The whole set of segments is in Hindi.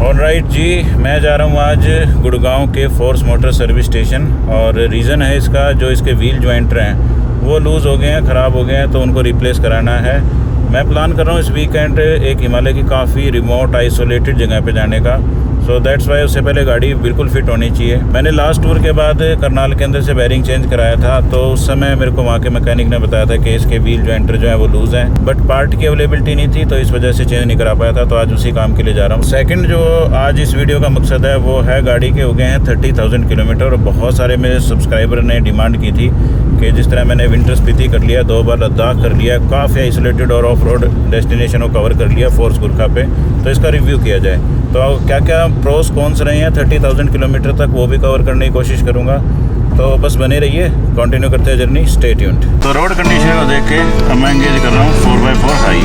ऑलराइट जी, मैं जा रहा हूँ आज गुड़गांव के फोर्स मोटर सर्विस स्टेशन। और रीज़न है इसका, जो इसके व्हील जॉइंटर हैं वो लूज़ हो गए हैं, ख़राब हो गए हैं, तो उनको रिप्लेस कराना है। मैं प्लान कर रहा हूँ इस वीकेंड एक हिमालय की काफ़ी रिमोट आइसोलेटेड जगह पे जाने का। सो दैट्स वाई उससे पहले गाड़ी बिल्कुल फिट होनी चाहिए। मैंने लास्ट टूर के बाद करनाल के अंदर से बैरिंग चेंज कराया था, तो उस समय मेरे को वहाँ के मैकेनिक ने बताया था कि इसके व्हील जॉइंटर जो है वो लूज़ हैं, बट पार्ट की अवेलेबिलिटी नहीं थी, तो इस वजह से चेंज नहीं करा पाया था। तो आज उसी काम के लिए जा रहा हूँ। सेकंड जो आज इस वीडियो का मकसद है वो है, गाड़ी के हो गए हैं 30,000 किलोमीटर। और बहुत सारे मेरे सब्सक्राइबर ने डिमांड की थी कि जिस तरह मैंने विंटर स्पीति कर लिया, 2 बार लद्दाख कर लिया, काफ़ी आइसोलेटेड और ऑफ रोड डेस्टिनेशन को कवर कर लिया फोर्स गुरखा पे, तो इसका रिव्यू किया जाए। तो क्या क्या प्रोस कॉन्स रहे हैं 30,000 किलोमीटर तक, वो भी कवर करने की कोशिश करूँगा। तो बस बने रहिए, कंटिन्यू करते हैं जर्नी, स्टे ट्यून्ड। तो रोड कंडीशन को देख के अब मैं एंगेज कर रहा हूँ 4x4 हाई।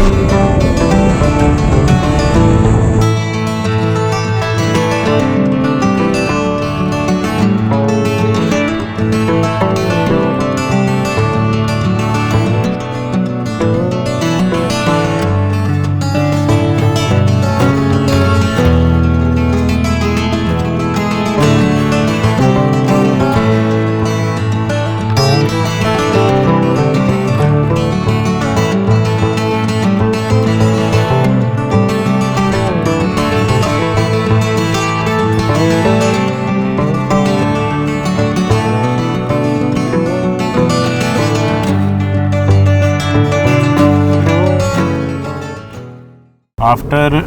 आफ्टर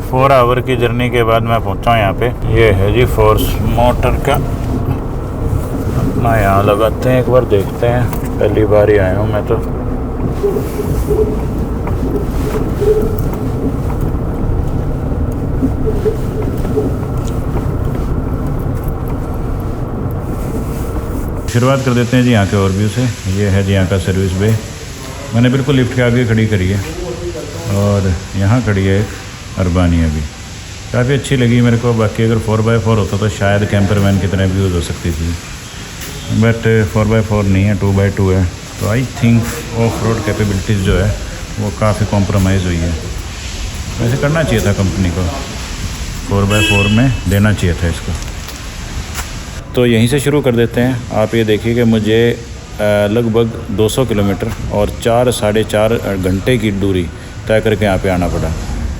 4 आवर की जर्नी के बाद मैं पहुंचा हूँ यहाँ पे। ये है जी फोर्स मोटर का अपना, यहाँ लगाते हैं, एक बार देखते हैं। पहली बार ही आया हूँ मैं तो। शुरुआत कर देते हैं जी यहाँ के ओवरव्यू से। ये है जी यहाँ का सर्विस बे। मैंने बिल्कुल लिफ्ट के आगे खड़ी करी है और यहाँ खड़ी है एक अर्बानिया भी, काफ़ी अच्छी लगी मेरे को। बाकी अगर 4x4 होता तो शायद कैंपर वैन की तरह भी यूज़ हो सकती थी, बट 4x4 नहीं है, 2x2 है। तो I think of road capabilities जो है वो काफ़ी कॉम्प्रोमाइज़ हुई है। वैसे करना चाहिए था कंपनी को, 4x4 में देना चाहिए था इसको। तो यहीं से शुरू कर देते हैं। आप ये देखिए कि मुझे लगभग 200 किलोमीटर और 4-4.5 घंटे की दूरी तय करके यहाँ पे आना पड़ा।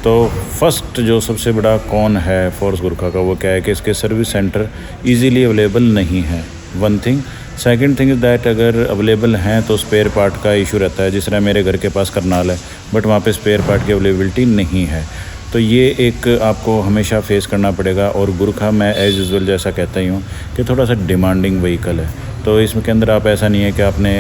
तो फर्स्ट जो सबसे बड़ा कौन है फोर्स गुरखा का, वो क्या है कि इसके सर्विस सेंटर इजीली अवेलेबल नहीं है, one thing. Second thing is that अगर अवेलेबल हैं तो स्पेयर पार्ट का इशू रहता है। जिस तरह मेरे घर के पास करनाल है, बट वहाँ पे स्पेयर पार्ट की अवेलेबिलिटी नहीं है। तो ये एक आपको हमेशा फेस करना पड़ेगा। और गुरखा मैं एज़ यूजुअल जैसा कहता ही हूँ कि थोड़ा सा डिमांडिंग व्हीकल है। तो इसमें के अंदर आप ऐसा नहीं है कि आपने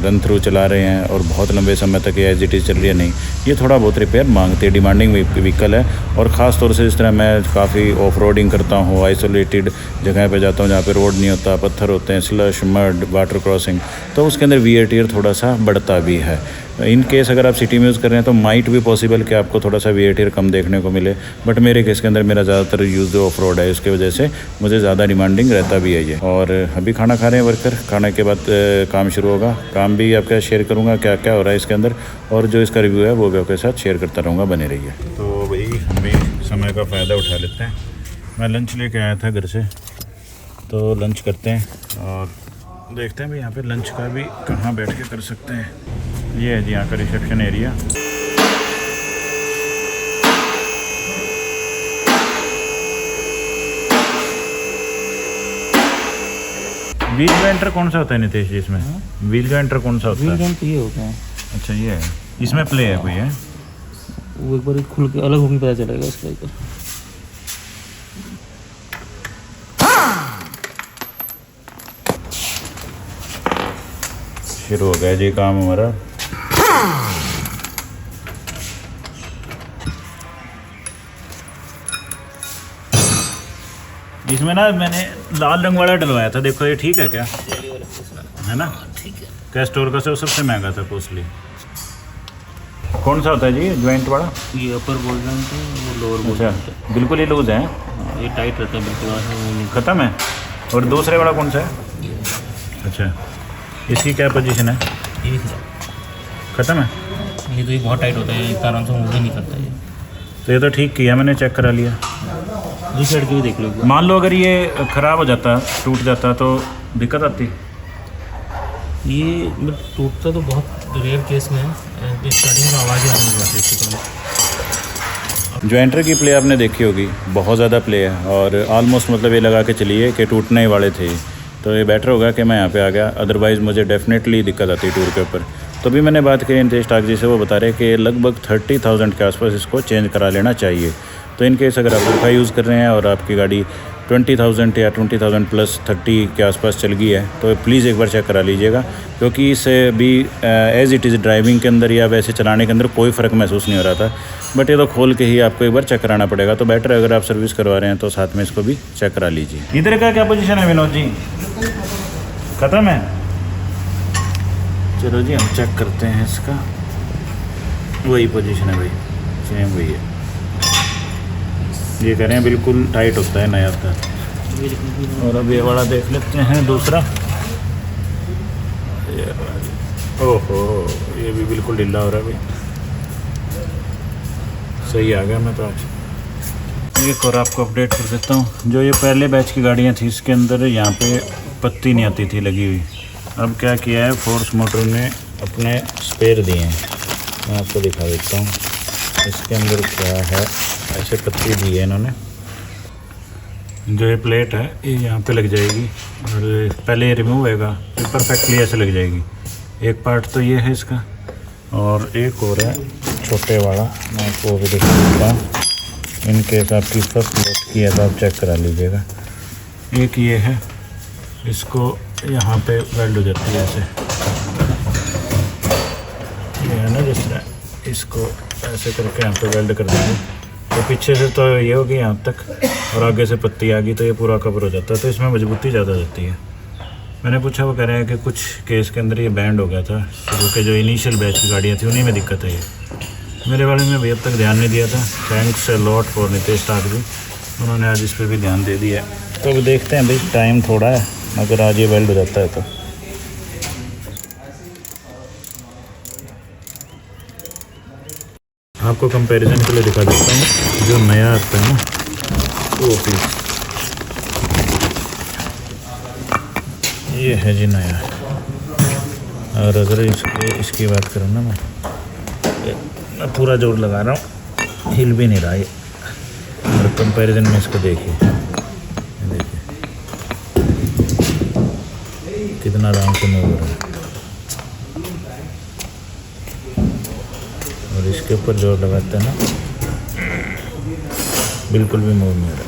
रन थ्रू चला रहे हैं और बहुत लंबे समय तक ये एज इट इज़ चल रही है, नहीं, ये थोड़ा बहुत रिपेयर मांगती है, डिमांडिंग व्हीकल है। और ख़ास तौर से जिस तरह मैं काफ़ी ऑफ रोडिंग करता हूँ, आइसोलेटेड जगह पे जाता हूँ जहाँ पे रोड नहीं होता, पत्थर होते हैं, स्लश, मड, वाटर क्रॉसिंग, तो उसके अंदर वियर टियर थोड़ा सा बढ़ता भी है। इन केस अगर आप सिटी में यूज़ कर रहे हैं तो माइट भी पॉसिबल कि आपको थोड़ा सा वियर टियर कम देखने को मिले, बट मेरे केस के अंदर मेरा ज़्यादातर यूज़ ऑफ रोड है, इसकी वजह से मुझे ज़्यादा डिमांडिंग रहता भी है ये। और अभी खाना खा रहे हैं वर्कर, खाने के बाद काम शुरू होगा। काम भी आपके साथ शेयर करूँगा क्या क्या हो रहा है इसके अंदर, और जो इसका रिव्यू है वो भी आपके साथ शेयर करता रहूँगा, बने रहिए। तो भाई हम भी समय का फ़ायदा उठा लेते हैं। मैं लंच लेके आया था घर से, तो लंच करते हैं और देखते हैं भाई यहाँ पे लंच का भी कहाँ बैठ के कर सकते हैं। ये है जी यहाँ का रिसेप्शन एरिया। व्हील जॉइंटर कौन सा होता है नितेश जी इसमें? व्हील जॉइंटर कौन सा होता है? व्हील जॉइंटर ये होता है। अच्छा ये है, इसमें प्ले है कोई है? वो एक बार खुल के अलग होकर पता चलेगा इसका। एक शुरू हो गया जी काम हमारा। इसमें ना मैंने लाल रंग वाला डलवाया था, देखो ये ठीक है क्या? है ना, ठीक है। कैस्टोर का सबसे महंगा था, कॉस्टली। कौन सा होता है जी ज्वाइंट वाला? ये अपर बोल रहे हैं, वो लोअर बोल रहे हैं। बिल्कुल ये लूज है, ये टाइट रहता है बिल्कुल, ख़त्म है। और दूसरे वाला कौन सा है? अच्छा, इसकी क्या पोजीशन है? ये ख़त्म है। ये तो ये बहुत टाइट होता है, इस कारण से मूव भी नहीं करता ये। तो ये तो ठीक किया मैंने, चेक करा लिया। दूसरी साइड की भी देख लो एक बार। मान लो अगर ये ख़राब हो जाता, टूट जाता तो दिक्कत आती? ये मतलब टूटता तो बहुत रेयर केस में है, स्टार्टिंग में आवाज़ आने लग जाती है इससे पहले। जो एंटर की प्ले आपने देखी होगी, बहुत ज़्यादा प्ले है और ऑलमोस्ट मतलब ये लगा के चलिए कि टूटने ही वाले थे। तो ये बेटर होगा कि मैं यहाँ पे आ गया, अदरवाइज़ मुझे डेफिनेटली दिक्कत आती टूर के ऊपर। तो भी मैंने बात की इंतेश टाक जी से, वो बता रहे कि लगभग 30,000 के आसपास इसको चेंज करा लेना चाहिए। तो इन केस अगर आप गुरखा यूज़ कर रहे हैं और आपकी गाड़ी 20,000 या 20,000 प्लस 30 के आसपास चल गई है तो प्लीज़ एक बार चेक करा लीजिएगा, क्योंकि इससे भी एज़ इट इज़ ड्राइविंग के अंदर या वैसे चलाने के अंदर कोई फ़र्क महसूस नहीं हो रहा था। बट ये तो खोल के ही आपको एक बार चेक कराना पड़ेगा। तो बेटर है अगर आप सर्विस करवा रहे हैं तो साथ में इसको भी चेक करा लीजिए। इधर का क्या पोजीशन है विनोद जी? ख़त्म है? चलो जी हम चेक करते हैं इसका। वही पोजीशन है भाई, सेम वही है। ये कह रहे हैं बिल्कुल टाइट होता है नया का। और अब ये वाला देख लेते हैं दूसरा। ओहो, ये भी बिल्कुल ढीला हो रहा है भाई। सही आ गया मैं तो आज। एक और आपको अपडेट कर देता हूँ, जो ये पहले बैच की गाड़ियाँ थी इसके अंदर यहाँ पे पत्ती नहीं आती थी लगी हुई। अब क्या किया है, फोर्स मोटर ने अपने स्पेयर दिए हैं, मैं आपको दिखा देता हूँ। इसके अंदर क्या है, ऐसे पत्ती दी है इन्होंने। जो ये प्लेट है ये यहाँ पे लग जाएगी और पहले ये रिमूव होएगा, ये परफेक्टली ऐसे लग जाएगी। एक पार्ट तो ये है इसका, और एक और है छोटे वाला, मैं आपको वो भी दिखा देता हूँ। इन केस आपकी फर्स्ट लोड की है तो आप चेक करा लीजिएगा। एक ये है, इसको यहाँ पे वेल्ड हो जाती है ऐसे, ये है ना जिस तरह, इसको ऐसे करके यहाँ पे वेल्ड कर देंगे तो पीछे से तो ये होगी यहाँ तक और आगे से पत्ती आ गई तो ये पूरा कवर हो जाता है। तो इसमें मजबूती ज़्यादा रहती है। मैंने पूछा, वो कह रहे हैं कि कुछ केस के अंदर ये बैंड हो गया था, शुरू के जो इनिशियल बैच की गाड़ियाँ थी उन्हीं में दिक्कत है। ये मेरे वाले में भी अब तक ध्यान नहीं दिया था। Thanks a lot for Nitesh Tak ji, उन्होंने आज इस पर भी ध्यान दे दिया। तो अब देखते हैं भाई, टाइम थोड़ा है, अगर आज ये वेल्ड हो जाता है तो। आपको कंपैरिजन के लिए दिखा देता हूँ, जो नया आता है ना वो पीस, ये है जी नया। और अगर इसकी बात करूँ ना, मैं पूरा जोर लगा रहा हूँ, हिल भी नहीं रहा ये। और कंपैरिजन में इसको देखिए कितना आराम से मूव हो रहा है, और इसके ऊपर जोर लगाते हैं ना, बिल्कुल भी मूव नहीं हो रहा।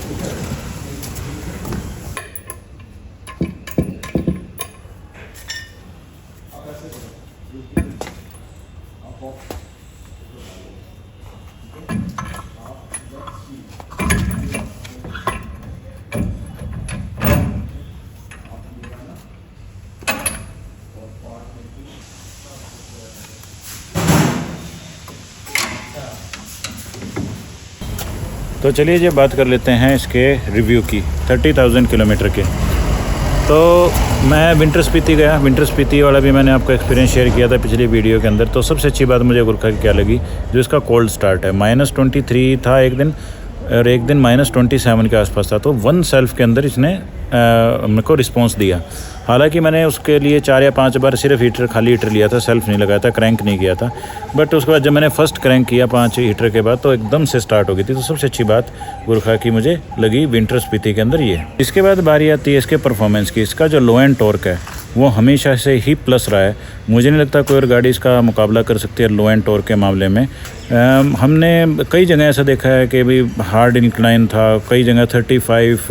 तो चलिए जी बात कर लेते हैं इसके रिव्यू की 30,000 किलोमीटर के। तो मैं विंटर स्पीति गया, विंटर स्पीति वाला भी मैंने आपको एक्सपीरियंस शेयर किया था पिछली वीडियो के अंदर। तो सबसे अच्छी बात मुझे गुरखा की क्या लगी, जो इसका कोल्ड स्टार्ट है। -23 था एक दिन, और एक दिन -27 के आसपास था। तो 1 सेल्फ के अंदर इसने मेरे को रिस्पॉन्स दिया। हालांकि मैंने उसके लिए 4 या 5 बार सिर्फ हीटर, खाली हीटर लिया था, सेल्फ नहीं लगाया था, क्रैंक नहीं किया था। बट उसके बाद जब मैंने फ़र्स्ट क्रैंक किया 5 हीटर के बाद, तो एकदम से स्टार्ट हो गई थी। तो सबसे अच्छी बात गुरखा की मुझे लगी विंटर स्पीति के अंदर ये। इसके बाद बारी आती है इसके परफॉर्मेंस की। इसका जो लो एंड टॉर्क है वो हमेशा से ही प्लस रहा है। मुझे नहीं लगता कोई और गाड़ी इसका मुकाबला कर सकती है लो एंड टॉर्क के मामले में। हमने कई जगह ऐसा देखा है कि भाई हार्ड इंक्लाइन था, कई जगह 35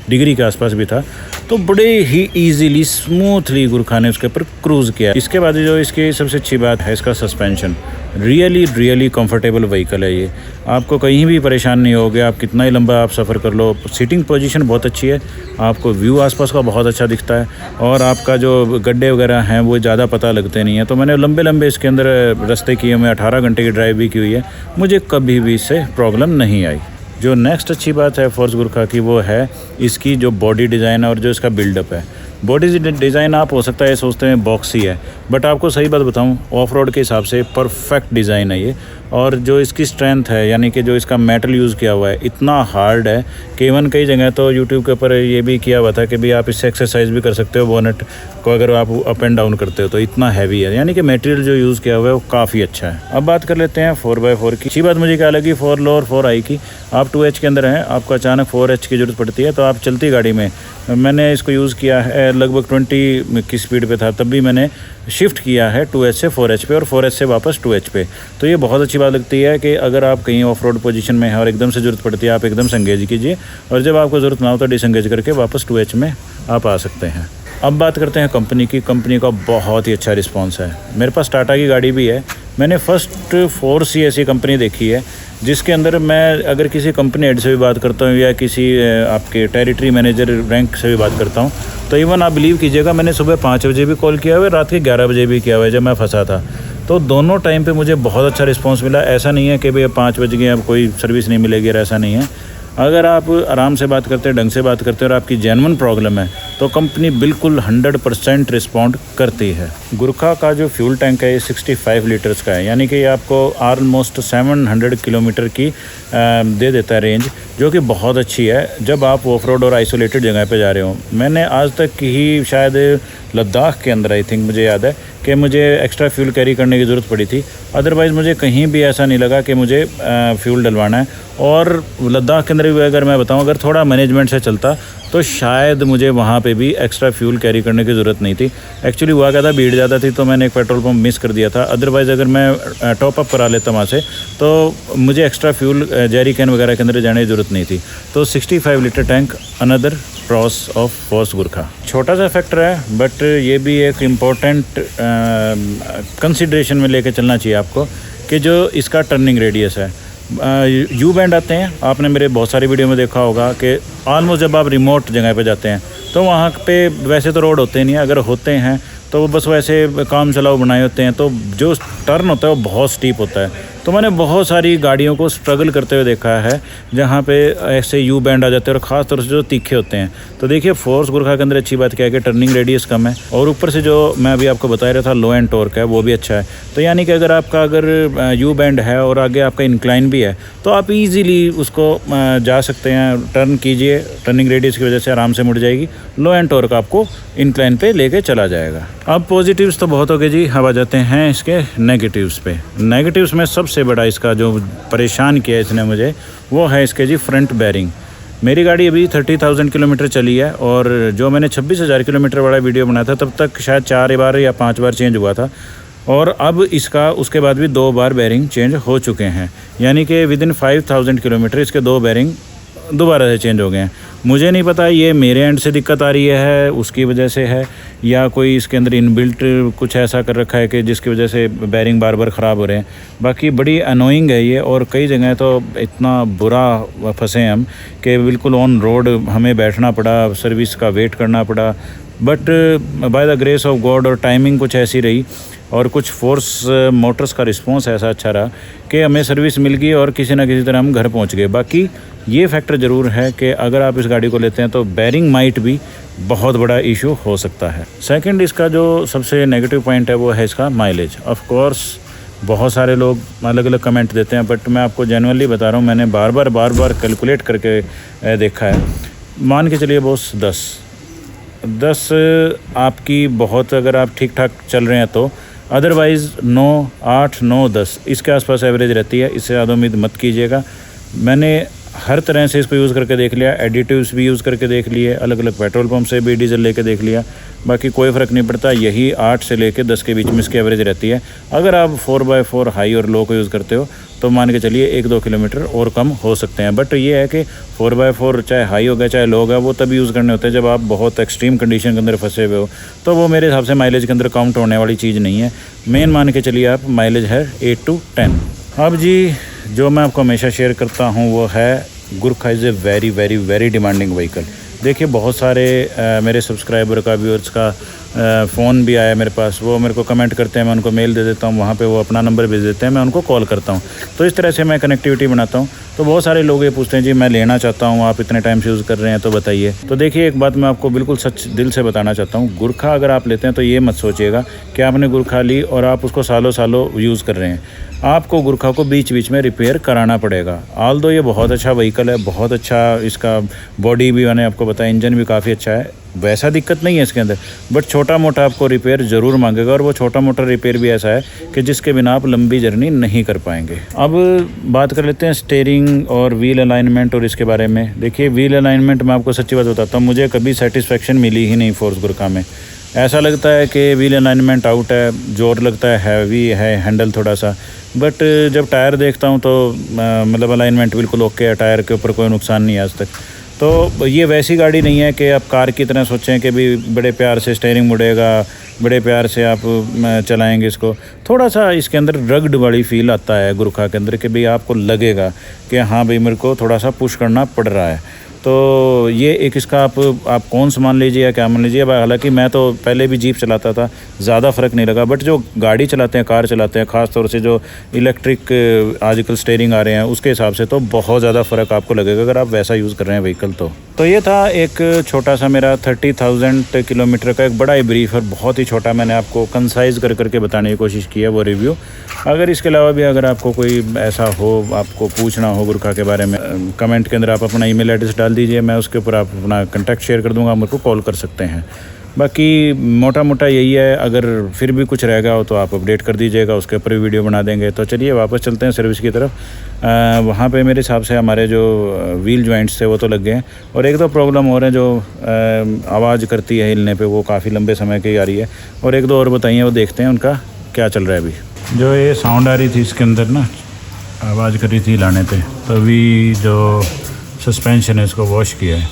डिग्री के आसपास भी था, तो बड़े ही इजीली स्मूथली गुरखा ने उसके ऊपर क्रूज़ किया। इसके बाद जो इसकी सबसे अच्छी बात है इसका सस्पेंशन। रियली कंफर्टेबल व्हीकल है ये, आपको कहीं भी परेशान नहीं होगे। आप कितना ही लंबा आप सफ़र कर लो, सीटिंग पोजीशन बहुत अच्छी है, आपको व्यू आसपास का बहुत अच्छा दिखता है, और आपका जो गड्ढे वगैरह हैं वो ज़्यादा पता लगते नहीं हैं। तो मैंने लंबे इसके अंदर रास्ते किए, मैं 18 घंटे की ड्राइव भी की हुई है, मुझे कभी भी इससे प्रॉब्लम नहीं आई। जो नेक्स्ट अच्छी बात है फोर्स गुरखा की वो है इसकी जो बॉडी डिज़ाइन और जो इसका बिल्डअप है। बॉडी डिज़ाइन आप हो सकता है सोचते हैं बॉक्सी है, बट आपको सही बात बताऊं, ऑफ रोड के हिसाब से परफेक्ट डिज़ाइन है ये। और जो इसकी स्ट्रेंथ है, यानी कि जो इसका मेटल यूज़ किया हुआ है इतना हार्ड है कि इवन कई जगह तो यूट्यूब के ऊपर ये भी किया हुआ था कि भी आप इससे एक्सरसाइज भी कर सकते हो, बोनट को अगर आप अप एंड डाउन करते हो तो इतना हैवी है। यानी कि मटेरियल जो यूज़ किया हुआ है वो काफ़ी अच्छा है। अब बात कर लेते हैं 4x4 की। अच्छी बात मुझे क्या लगी 4 लो और 4 हाई की। आप 2H के अंदर हैं, आपको अचानक 4H की ज़रूरत पड़ती है, तो आप चलती गाड़ी में, मैंने इसको यूज़ किया है लगभग 20 की स्पीड पे था, तब भी मैंने शिफ्ट किया है 2H से 4H पे और 4H से वापस 2H पे। तो ये बहुत अच्छी बात लगती है कि अगर आप कहीं ऑफ रोड पोजीशन में हैं और एकदम से ज़रूरत पड़ती है, आप एकदम से एंगेज कीजिए, और जब आपको ज़रूरत ना हो तो डिसएंगेज करके वापस 2H में आप आ सकते हैं। अब बात करते हैं कंपनी की। कंपनी का बहुत ही अच्छा रिस्पॉन्स है। मेरे पास टाटा की गाड़ी भी है। मैंने फर्स्ट 4C ऐसी कंपनी देखी है जिसके अंदर मैं अगर किसी कंपनी हेड से भी बात करता हूँ या किसी आपके टेरिटरी मैनेजर रैंक से भी बात करता हूँ, तो इवन आप बिलीव कीजिएगा मैंने सुबह 5 बजे भी कॉल किया हुआ है, रात के 11 बजे भी किया हुआ है जब मैं फंसा था। तो दोनों टाइम पे मुझे बहुत अच्छा रिस्पांस मिला। ऐसा नहीं है कि भैया 5 बज गए अब कोई सर्विस नहीं मिलेगी, ऐसा नहीं है। अगर आप आराम से बात करते हैं, ढंग से बात करते हैं और आपकी जेन्युइन प्रॉब्लम है तो कंपनी बिल्कुल 100% रिस्पॉन्ड करती है। गुरखा का जो फ्यूल टैंक है ये 65 लीटर्स का है, यानी कि ये आपको ऑलमोस्ट 700 किलोमीटर की दे देता है रेंज, जो कि बहुत अच्छी है जब आप ऑफ रोड और आइसोलेटेड जगह पे जा रहे हो। मैंने आज तक ही शायद लद्दाख के अंदर आई थिंक मुझे याद है कि मुझे एक्स्ट्रा फ्यूल कैरी करने की ज़रूरत पड़ी थी, अदरवाइज़ मुझे कहीं भी ऐसा नहीं लगा कि मुझे फ्यूल डलवाना है। और लद्दाख के अंदर भी अगर मैं बताऊं, अगर थोड़ा मैनेजमेंट से चलता तो शायद मुझे वहाँ पे भी एक्स्ट्रा फ्यूल कैरी करने की ज़रूरत नहीं थी। एक्चुअली हुआ क्या था, भीड़ ज़्यादा थी तो मैंने एक पेट्रोल पंप मिस कर दिया था, अदरवाइज़ अगर मैं टॉप अप करा लेता वहाँ से तो मुझे एक्स्ट्रा फ्यूल जेरी कैन वगैरह के अंदर जाने की ज़रूरत नहीं थी। तो 65 litre tank another pros of force Gurkha. छोटा सा फैक्टर है बट ये भी एक इम्पोर्टेंट कंसिडरेशन में लेके चलना चाहिए आपको कि जो इसका टर्निंग रेडियस है। यू बैंड आते हैं, आपने मेरे बहुत सारी वीडियो में देखा होगा कि ऑलमोस्ट जब आप रिमोट जगह पे जाते हैं तो वहाँ पे वैसे तो रोड होते नहीं हैं, अगर होते हैं तो वो बस वैसे काम चलाओ बनाए होते हैं, तो जो टर्न होता है वो बहुत स्टीप होता है। तो मैंने बहुत सारी गाड़ियों को स्ट्रगल करते हुए देखा है जहाँ पे ऐसे यू बैंड आ जाते हैं और ख़ास तौर से जो तीखे होते हैं। तो देखिए फोर्स गुरखा के अंदर अच्छी बात क्या है कि टर्निंग रेडियस कम है और ऊपर से जो मैं अभी आपको बता रहा था लो एंड टॉर्क है वो भी अच्छा है। तो यानी कि अगर आपका अगर यू बैंड है और आगे आपका इंक्लाइन भी है तो आप इजीली उसको जा सकते हैं, टर्न कीजिए, टर्निंग रेडियस की वजह से आराम से मुड़ जाएगी, लो एंड टॉर्क आपको इंक्लाइन पे लेके चला जाएगा। अब पॉजिटिव्स तो बहुत हो गए जी, अब आ जाते हैं इसके नेगेटिव्स पे। नेगेटिव्स में सबसे बड़ा इसका जो परेशान किया इसने मुझे वो है इसके जी फ्रंट बैरिंग। मेरी गाड़ी अभी 30,000 किलोमीटर चली है और जो मैंने 26,000 किलोमीटर वाला वीडियो बनाया था तब तक शायद 4 बार या 5 बार चेंज हुआ था, और अब इसका उसके बाद भी 2 बार बैरिंग चेंज हो चुके हैं। यानी कि विद इन 5,000 किलोमीटर इसके 2 बैरिंग दोबारा से चेंज हो गए हैं। मुझे नहीं पता ये मेरे एंड से दिक्कत आ रही है उसकी वजह से है या कोई इसके अंदर इनबिल्ट कुछ ऐसा कर रखा है कि जिसकी वजह से बैरिंग बार बार ख़राब हो रहे हैं। बाकी बड़ी अनोइंग है ये, और कई जगह तो इतना बुरा फंसे हम कि बिल्कुल ऑन रोड हमें बैठना पड़ा, सर्विस का वेट करना पड़ा। But by the grace of God और टाइमिंग कुछ ऐसी रही और कुछ फोर्स मोटर्स का रिस्पॉन्स ऐसा अच्छा रहा कि हमें सर्विस मिल गई और किसी ना किसी तरह हम घर पहुंच गए। बाकी ये फैक्टर ज़रूर है कि अगर आप इस गाड़ी को लेते हैं तो बैरिंग माइट भी बहुत बड़ा इशू हो सकता है। सेकंड इसका जो सबसे नेगेटिव पॉइंट है वो है इसका माइलेज। ऑफ कोर्स बहुत सारे लोग अलग अलग कमेंट देते हैं, बट मैं आपको जेन्युइनली बता रहा हूँ, मैंने बार बार कैलकुलेट करके देखा है। मान के चलिए बॉस 10 आपकी बहुत, अगर आप ठीक ठाक चल रहे हैं तो, अदरवाइज़ 9, 8, 9, 10 इसके आसपास एवरेज रहती है। इससे ज़्यादा उम्मीद मत कीजिएगा। मैंने हर तरह से इसको यूज़ करके देख लिया, एडिटिव्स भी यूज़ करके देख लिए, अलग अलग पेट्रोल पंप से भी डीजल लेके देख लिया, बाकी कोई फ़र्क नहीं पड़ता। यही 8 से लेके 10 के बीच में इसकी एवरेज रहती है। अगर आप 4x4 हाई और लो को यूज़ करते हो तो मान के चलिए 1-2 किलोमीटर और कम हो सकते हैं। बट ये है कि 4x4 चाहे हाई होगा चाहे लो होगा वो तभी यूज़ करने होते हैं जब आप बहुत एक्सट्रीम कंडीशन के अंदर फंसे हुए हो, तो वो मेरे हिसाब से माइलेज के अंदर काउंट होने वाली चीज़ नहीं है। मेन मान के चलिए आप माइलेज है 8 to 10। अब जी जो मैं आपको हमेशा शेयर करता हूँ वो है Gurkha is a very demanding vehicle. देखिए बहुत सारे मेरे सब्सक्राइबर का, व्यूअर्स का फ़ोन भी आया मेरे पास, वो मेरे को कमेंट करते हैं, मैं उनको मेल दे देता हूँ, वहाँ पे वो अपना नंबर भेज देते हैं, मैं उनको कॉल करता हूँ। तो इस तरह से मैं कनेक्टिविटी बनाता हूँ। तो बहुत सारे लोग ये पूछते हैं जी मैं लेना चाहता हूँ, आप इतने टाइम से यूज़ कर रहे हैं तो बताइए। तो देखिए एक बात मैं आपको बिल्कुल सच दिल से बताना चाहता हूँ, गुरखा अगर आप लेते हैं तो ये मत सोचिएगा कि आपने गुरखा ली और आप उसको सालों सालों यूज़ कर रहे हैं। आपको गुरखा को बीच बीच में रिपेयर कराना पड़ेगा। ऑल्दो ये बहुत अच्छा व्हीकल है, बहुत अच्छा इसका बॉडी भी मैंने आपको बताया, इंजन भी काफ़ी अच्छा है, वैसा दिक्कत नहीं है इसके अंदर, बट छोटा मोटा आपको रिपेयर ज़रूर मांगेगा, और वो छोटा मोटा रिपेयर भी ऐसा है कि जिसके बिना आप लंबी जर्नी नहीं कर पाएंगे। अब बात कर लेते हैं स्टीयरिंग और व्हील अलाइनमेंट और इसके बारे में। देखिए व्हील अलाइनमेंट मैं आपको सच्ची बात बताता हूँ, मुझे कभी सेटिस्फेक्शन मिली ही नहीं फोर्स गुरखा में। ऐसा लगता है कि व्हील अलाइनमेंट आउट है, जोर लगता है, हैवी है हैंडल थोड़ा सा, बट जब टायर देखता हूँ तो मतलब अलाइनमेंट बिल्कुल ओके है, टायर के ऊपर कोई नुकसान नहीं है आज तक। तो ये वैसी गाड़ी नहीं है कि आप कार की तरह सोचें कि भी बड़े प्यार से स्टीयरिंग मुड़ेगा, बड़े प्यार से आप चलाएंगे इसको। थोड़ा सा इसके अंदर रग्ड वाली फील आता है गुरखा के अंदर कि भाई आपको लगेगा कि हाँ भाई मेरे को थोड़ा सा पुश करना पड़ रहा है। तो ये एक इसका आप कौन सा मान लीजिए या क्या मान लीजिए। हालांकि मैं तो पहले भी जीप चलाता था, ज़्यादा फ़र्क नहीं लगा, बट जो गाड़ी चलाते हैं, कार चलाते हैं, ख़ास तौर से जो इलेक्ट्रिक आजकल स्टीयरिंग आ रहे हैं उसके हिसाब से तो बहुत ज़्यादा फ़र्क आपको लगेगा अगर आप वैसा यूज़ कर रहे हैं व्हीकल। तो ये था एक छोटा सा मेरा 30,000 किलोमीटर का एक बड़ा ही ब्रीफ और बहुत ही छोटा मैंने आपको कंसाइज़ कर करके बताने की कोशिश की है वो रिव्यू। अगर इसके अलावा भी अगर आपको कोई ऐसा हो, आपको पूछना हो गुरखा के बारे में, कमेंट के अंदर आप अपना ईमेल एड्रेस डाल दीजिए, मैं उसके ऊपर आप अपना कॉन्टैक्ट शेयर कर दूंगा, मेरे को कॉल कर सकते हैं। बाकी मोटा मोटा यही है, अगर फिर भी कुछ रह गया हो तो आप अपडेट कर दीजिएगा, उसके ऊपर भी वीडियो बना देंगे। तो चलिए वापस चलते हैं सर्विस की तरफ। वहाँ पे मेरे हिसाब से हमारे जो व्हील जॉइंट्स थे वो तो लग गए हैं, और एक दो प्रॉब्लम हो रहे हैं जो आवाज़ करती है हिलने पे, वो काफ़ी लंबे समय की आ रही है, और एक दो और बताइए, वो देखते हैं उनका क्या चल रहा है। अभी जो ये साउंड आ रही थी इसके अंदर ना, आवाज़ कर रही थी हिलाने पे, तो अभी जो सस्पेंशन है इसको वॉश किया है,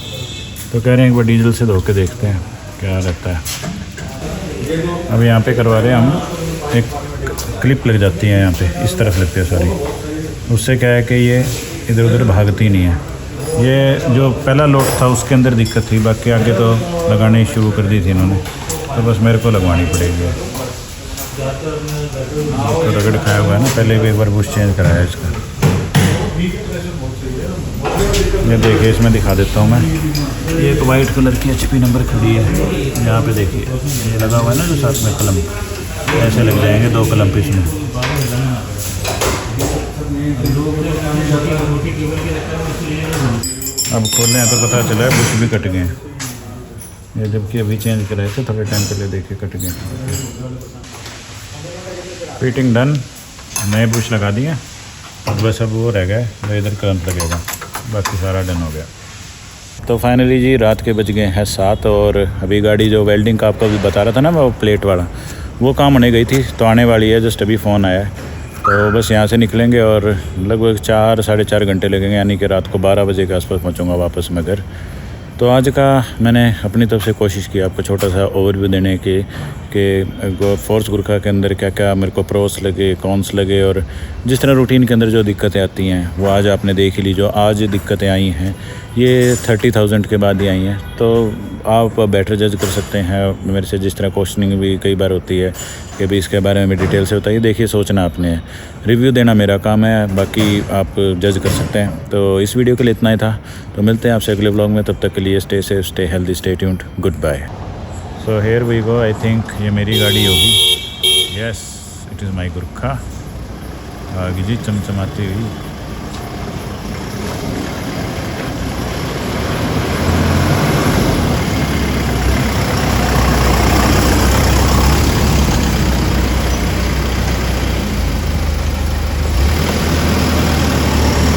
तो कह रहे हैं एक बार डीजल से धो के देखते हैं क्या लगता है। अब यहाँ पे करवा रहे हैं हम, एक क्लिप लग जाती है यहाँ पे, इस तरफ लगती है सारी, उससे क्या है कि ये इधर उधर भागती नहीं है। ये जो पहला लोड था उसके अंदर दिक्कत थी, बाकी आगे तो लगानी शुरू कर दी थी इन्होंने, तो बस मेरे को लगवानी पड़ेगी। तो रगड़ खाया हुआ है ना, पहले भी एक बार बुश चेंज कराया इसका। ये देखिए इसमें दिखा देता हूँ मैं, ये एक वाइट कलर की HP नंबर खड़ी है, यहाँ पे देखिए ये लगा हुआ है ना जो साथ में कलम, ऐसे लग जाएंगे 2 कलम पीस में। अब खोलें तो पता चला है बुश भी कट गए हैं, ये जबकि अभी चेंज कराए थे थोड़े टाइम पहले, देखिए कट गए। फिटिंग डन, नए बुश लगा दिए, अब बस अब वो रह गया है इधर करंट लगेगा, बाकी सारा डन हो गया। तो फाइनली जी रात के बज गए हैं 7, और अभी गाड़ी जो वेल्डिंग का आपको अभी बता रहा था ना मैं, वो प्लेट वाला, वो काम होने गई थी, तो आने वाली है, जस्ट अभी फ़ोन आया है। तो बस यहाँ से निकलेंगे और लगभग 4 साढ़े 4 घंटे लगेंगे, यानी कि रात को 12 बजे के आसपास पहुँचूँगा वापस मैं घर। तो आज का मैंने अपनी तरफ से कोशिश की आपको छोटा सा ओवरव्यू देने के फोर्स गुरखा के अंदर क्या क्या मेरे को प्रोस लगे, कॉन्स लगे, और जिस तरह रूटीन के अंदर जो दिक्कतें आती हैं वो आज आपने देख ही ली। जो आज दिक्कतें आई हैं ये 30,000 के बाद ही आई हैं, तो आप बेटर जज कर सकते हैं मेरे से। जिस तरह क्वेश्चनिंग भी कई बार होती है कि भी इसके बारे में डिटेल से बताइए, देखिए सोचना आपने है, रिव्यू देना मेरा काम है, बाकी आप जज कर सकते हैं। तो इस वीडियो के लिए इतना ही था, तो मिलते हैं आपसे अगले व्लॉग में, तब तक के लिए stay safe, stay healthy, stay tuned, good bye. So here we go, I think ये मेरी गाड़ी होगी, yes it is my Gurkha, आगे जी चमचमाती हुई।